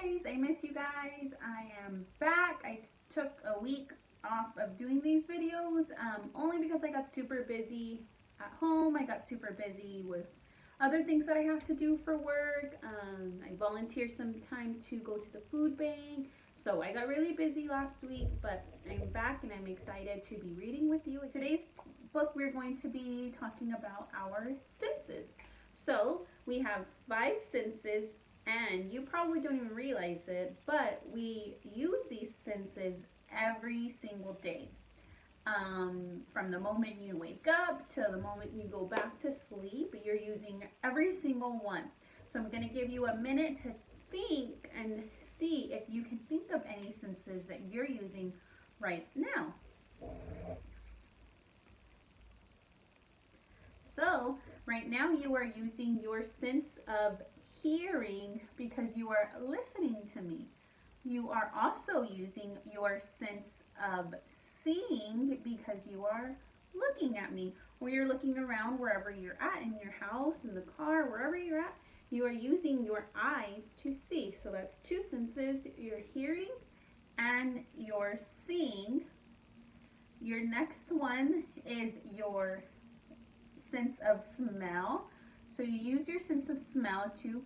guys, I miss you guys. I am back. I took a week off of doing these videos only because I got super busy at home. I got super busy with other things that I have to do for work. I volunteered some time to go to the food bank. So I got really busy last week, but I'm back and I'm excited to be reading with you. In today's book, we're going to be talking about our senses. So we have 5 senses, and you probably don't even realize it, but we use these senses every single day. From the moment you wake up to the moment you go back to sleep, you're using every single one. So I'm going to give you a minute to think and see if you can think of any senses that you're using right now. So right now you are using your sense of hearing because you are listening to me. You are also using your sense of seeing because you are looking at me, or you're looking around wherever you're at, in your house, in the car, wherever you're at. You are using your eyes to see. So that's 2 senses, your hearing and your seeing. Your next one is your sense of smell. So you use your sense of smell to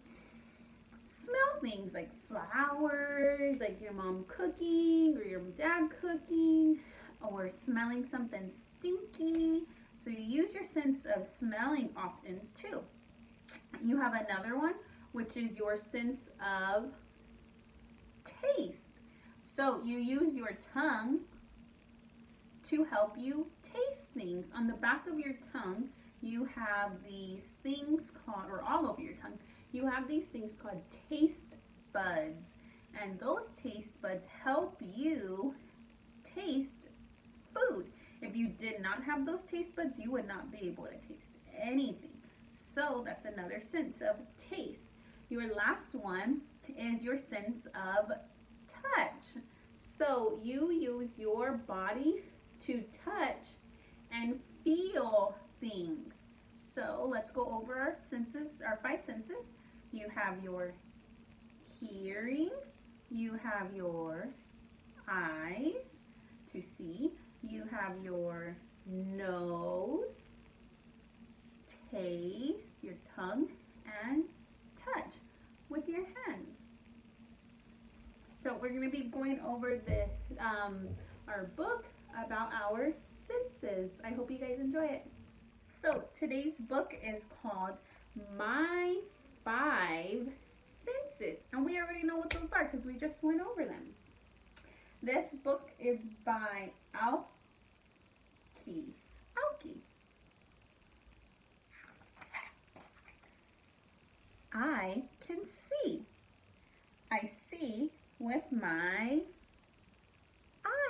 smell things like flowers, like your mom cooking or your dad cooking, or smelling something stinky. So you use your sense of smelling often too. You have another one, which is your sense of taste. So you use your tongue to help you taste things. On the back of your tongue, you have these things called, or all over your tongue, you have these things called taste buds. And those taste buds help you taste food. If you did not have those taste buds, you would not be able to taste anything. So that's another sense of taste. Your last one is your sense of touch. So you use your body to touch and feel things. So let's go over our senses, our 5 senses. You have your hearing, you have your eyes to see, you have your nose, taste, your tongue, and touch with your hands. So we're going to be going over our book about our senses. I hope you guys enjoy it. So today's book is called My 5 Senses. And we already know what those are because we just went over them. This book is by Alki. I can see. I see with my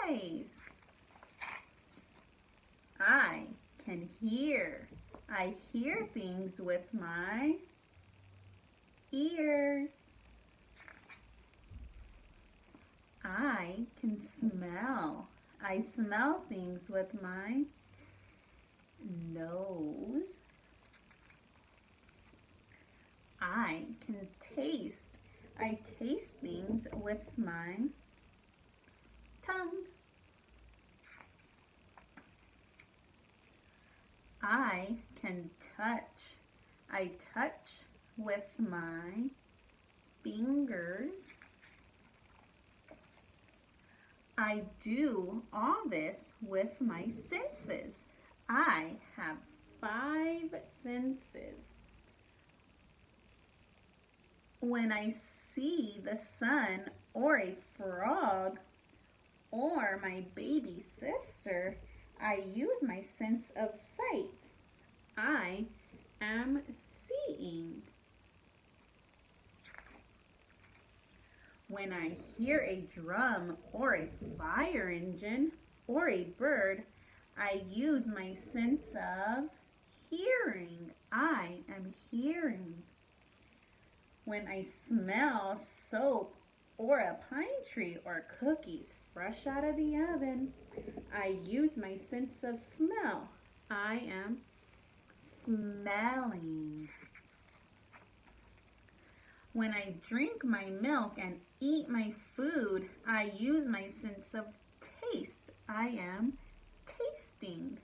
eyes. I can hear. I hear things with my ears. I can smell. I smell things with my nose. I can taste. I taste things with my tongue. I can touch. I touch with my fingers. I do all this with my senses. I have 5 senses. When I see the sun or a frog or my baby sister, I use my sense of sight. I am seeing. When I hear a drum or a fire engine or a bird, I use my sense of hearing. I am hearing. When I smell soap or a pine tree or cookies fresh out of the oven, I use my sense of smell. I am smelling. When I drink my milk and eat my food, I use my sense of taste. I am tasting.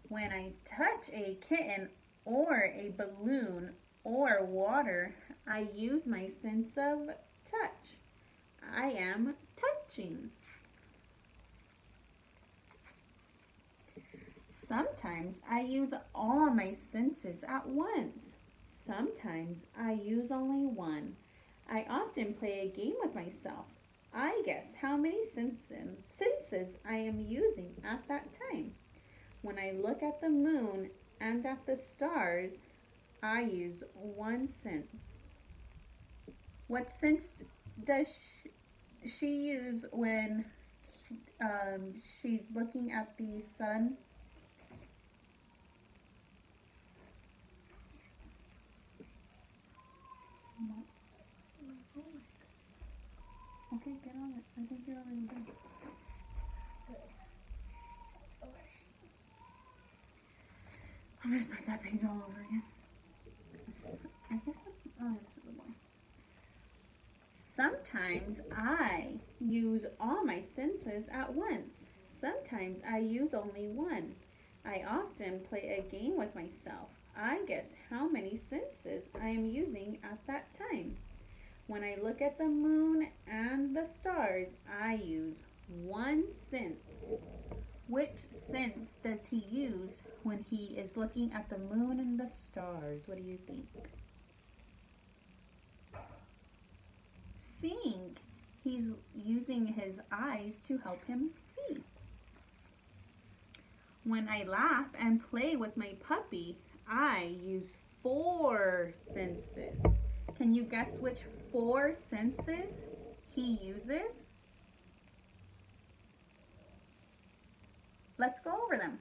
When I touch a kitten or a balloon or water, I use my sense of touch. I am touching. Sometimes I use all my senses at once. Sometimes I use only one. I often play a game with myself. I guess how many senses I am using at that time. When I look at the moon and at the stars, I use one sense. What sense does she use when she's looking at the sun? Okay, get on it. I think you're already done. I'm gonna start that page all over again. I guess this is the one. Sometimes I use all my senses at once. Sometimes I use only one. I often play a game with myself. I guess how many senses I am using at that time. When I look at the moon and the stars, I use one sense. Which sense does he use when he is looking at the moon and the stars? What do you think? Seeing. He's using his eyes to help him see. When I laugh and play with my puppy, I use 4 senses. Can you guess which 4 senses he uses? Let's go over them.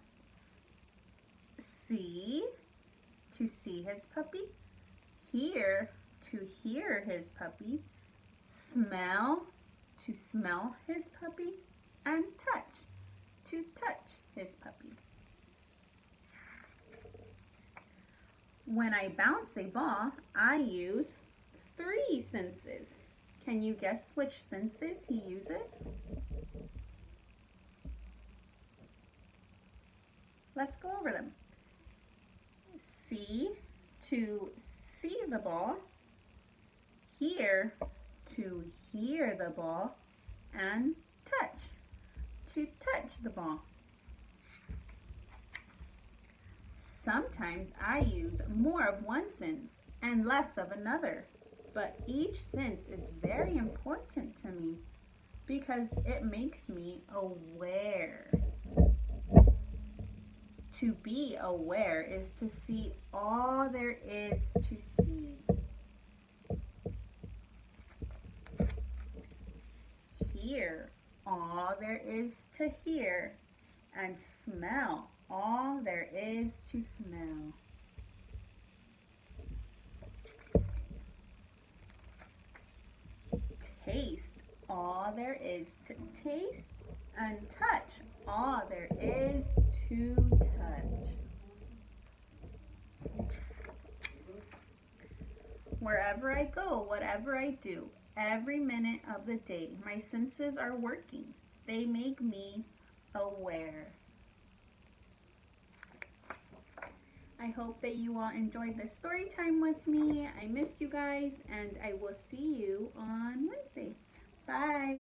See, to see his puppy. Hear, to hear his puppy. Smell, to smell his puppy. And touch, to touch his puppy. When I bounce a ball, I use 3 senses. Can you guess which senses he uses? Let's go over them. See, to see the ball. Hear, to hear the ball. And touch, to touch the ball. Sometimes I use more of one sense and less of another, but each sense is very important to me because it makes me aware. To be aware is to see all there is to see. Hear all there is to hear, and smell all there is to smell. Taste all there is to taste, and touch all there is to touch. Wherever I go, whatever I do, every minute of the day, my senses are working. They make me aware. I hope that you all enjoyed the story time with me. I missed you guys, and I will see you on Wednesday. Bye.